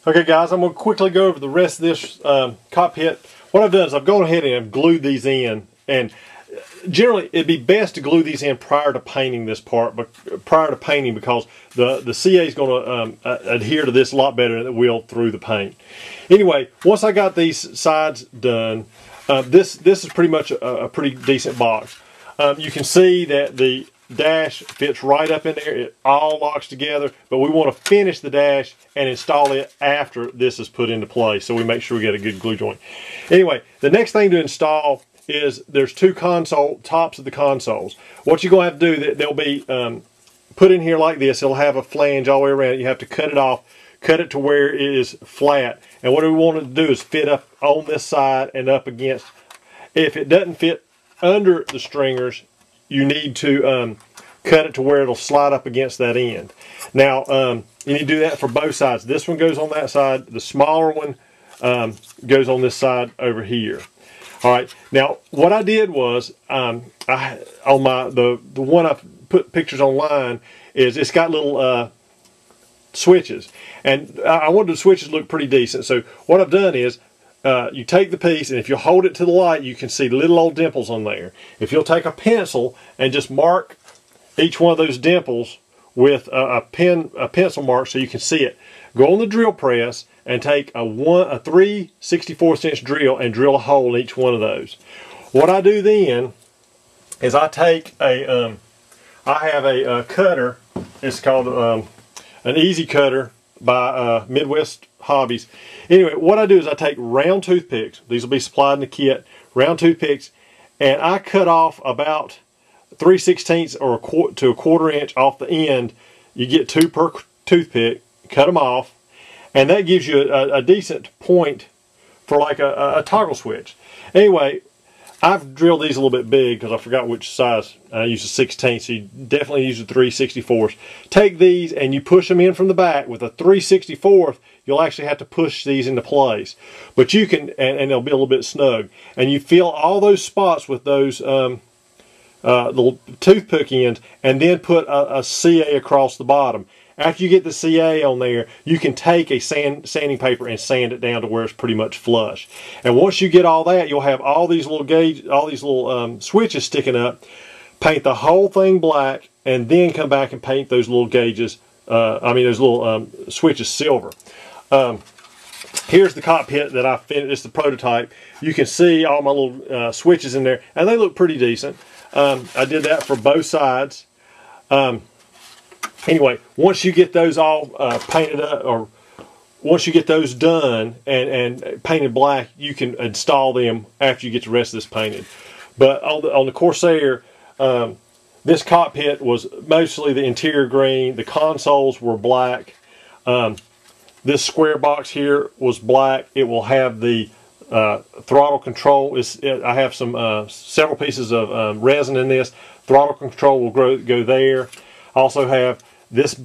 Okay guys, I'm going to quickly go over the rest of this cockpit. What I've done is I've gone ahead and I've glued these in, and generally it'd be best to glue these in prior to painting this part, but prior to painting, because the CA is going to adhere to this a lot better than it will through the paint. Anyway, once I got these sides done, this is pretty much a pretty decent box. You can see that the dash fits right up in there. It all locks together, but we want to finish the dash and install it after this is put into place, so we make sure we get a good glue joint. Anyway, the next thing to install is there's two console tops of the consoles. What you're going to have to do, they'll be put in here like this. It'll have a flange all the way around. You have to cut it off, cut it to where it is flat, and what we want it to do is fit up on this side and up against. If it doesn't fit under the stringers, you need to cut it to where it'll slide up against that end. Now, you need to do that for both sides. This one goes on that side. The smaller one goes on this side over here. All right. Now, what I did was, on the one I put pictures online, is it's got little switches, and I wanted the switches to look pretty decent. So what I've done is, you take the piece, and if you hold it to the light, you can see little old dimples on there. If you'll take a pencil and just mark each one of those dimples with a pencil mark so you can see it, go on the drill press and take a 3/64 inch drill and drill a hole in each one of those. What I do then is I take I have a cutter. It's called an Easy Cutter by Midwest Hobbies. Anyway, what I do is I take round toothpicks. These will be supplied in the kit. Round toothpicks, and I cut off about 3/16 or to a 1/4 inch off the end. You get 2 per toothpick. Cut them off, and that gives you a decent point for like a toggle switch. Anyway, I've drilled these a little bit big because I forgot which size. I use a 16, so you definitely use a 3/64. Take these and you push them in from the back. With a 3/64, you'll actually have to push these into place. But you can, and they'll be a little bit snug. And you fill all those spots with those little toothpick ends, and then put a CA across the bottom. After you get the CA on there, you can take a sanding paper and sand it down to where it's pretty much flush. And once you get all that, you'll have all these little switches sticking up. Paint the whole thing black, and then come back and paint those little gauges. Those little switches silver. Here's the cockpit that I finished. It's the prototype. You can see all my little switches in there, and they look pretty decent. I did that for both sides. Anyway, once you get those all painted up, or once you get those done and painted black, you can install them after you get the rest of this painted. But on the Corsair, this cockpit was mostly the interior green. The consoles were black. This square box here was black. It will have the throttle control. I have some several pieces of resin in this. Throttle control will go there. Also have this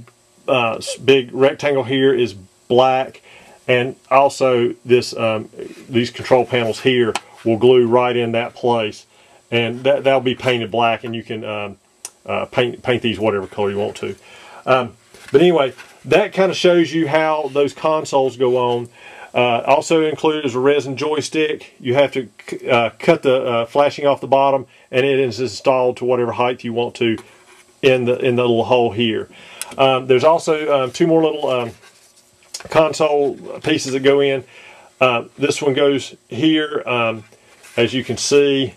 big rectangle here is black, and also this these control panels here will glue right in that place, and that'll be painted black, and you can paint these whatever color you want to. But anyway, that kind of shows you how those consoles go on. Also included is a resin joystick. You have to cut the flashing off the bottom, and it is installed to whatever height you want to in the little hole here. There's also 2 more little console pieces that go in. This one goes here. As you can see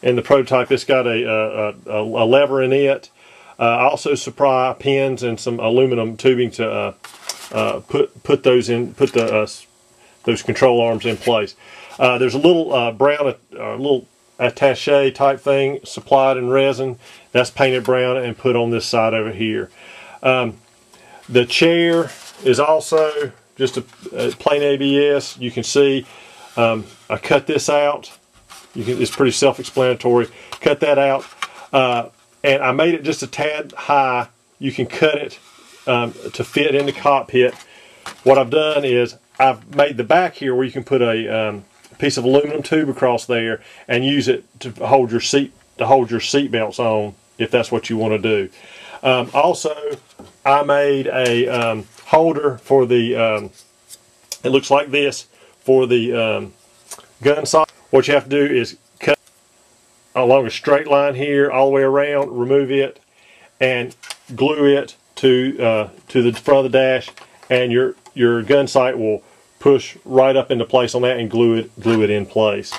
in the prototype, it's got a lever in it. I also supply pins and some aluminum tubing to put those in, those control arms in place. There's a little brown, little attaché type thing supplied in resin. That's painted brown and put on this side over here. The chair is also just a plain ABS. You can see I cut this out. It's pretty self-explanatory. Cut that out, and I made it just a tad high. You can cut it to fit in the cockpit. What I've done is I've made the back here where you can put a piece of aluminum tube across there and use it to hold your seat belts on, if that's what you want to do. Also, I made a holder for the, it looks like this, for the gun sight. What you have to do is cut along a straight line here all the way around, remove it, and glue it to the front of the dash, and your gun sight will push right up into place on that and glue it in place.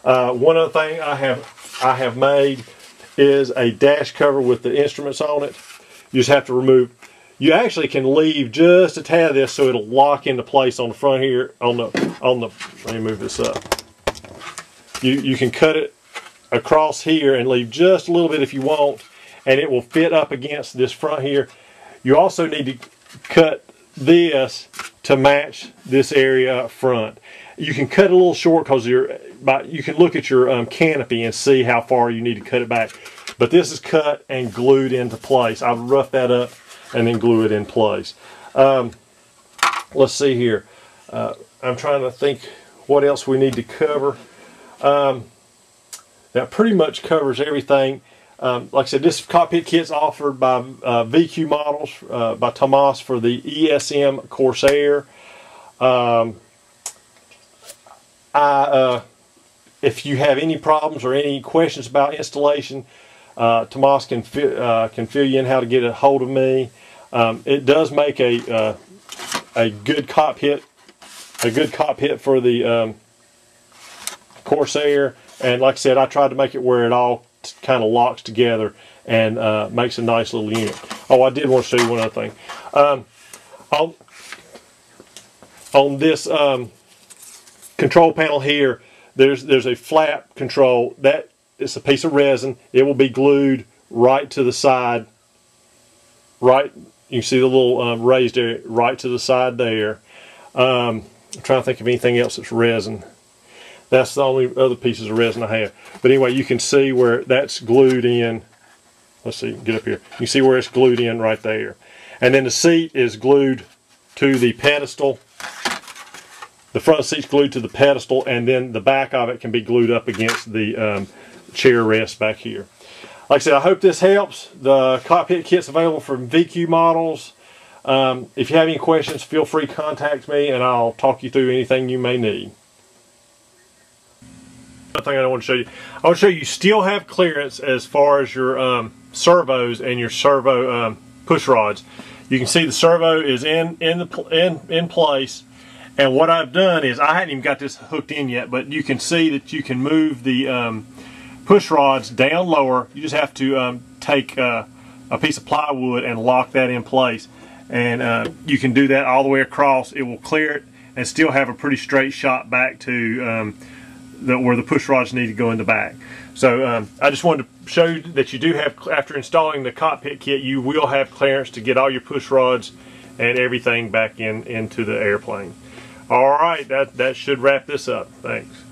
One other thing I have made is a dash cover with the instruments on it. You just have to remove. You actually can leave just a tad of this so it'll lock into place on the front here. On the let me move this up. You can cut it across here and leave just a little bit if you want, and it will fit up against this front here. You also need to cut this to match this area up front. You can cut it a little short because you can look at your canopy and see how far you need to cut it back. But this is cut and glued into place. I've roughed that up and then glue it in place. Let's see here. I'm trying to think what else we need to cover. That pretty much covers everything. Like I said, this cockpit kit's offered by VQ Models, by Tomas, for the ESM Corsair. If you have any problems or any questions about installation, Tomas can fill you in how to get a hold of me. It does make a good cockpit for the Corsair, and like I said, I tried to make it where it all kind of locks together and makes a nice little unit. Oh, I did want to show you one other thing. On this control panel here, there's a flap control. That is a piece of resin. It will be glued right to the side. Right, you can see the little raised area right to the side there. I'm trying to think of anything else that's resin. That's the only other pieces of resin I have. But anyway, you can see where that's glued in. Let's see, get up here. You see where it's glued in right there. And then the seat is glued to the pedestal. The front seat's glued to the pedestal, and then the back of it can be glued up against the chair rest back here. Like I said, I hope this helps. The cockpit kit's available from VQ Models. If you have any questions, feel free to contact me, and I'll talk you through anything you may need. Another thing I want to show you. I want to show you still have clearance as far as your servos and your servo push rods. You can see the servo is in place, and what I've done is I hadn't even got this hooked in yet, but you can see that you can move the push rods down lower. You just have to take a piece of plywood and lock that in place, and you can do that all the way across. It will clear it and still have a pretty straight shot back to where the push rods need to go in the back. So I just wanted to show you that you do have, after installing the cockpit kit, you will have clearance to get all your push rods and everything back into the airplane. All right, that should wrap this up. Thanks.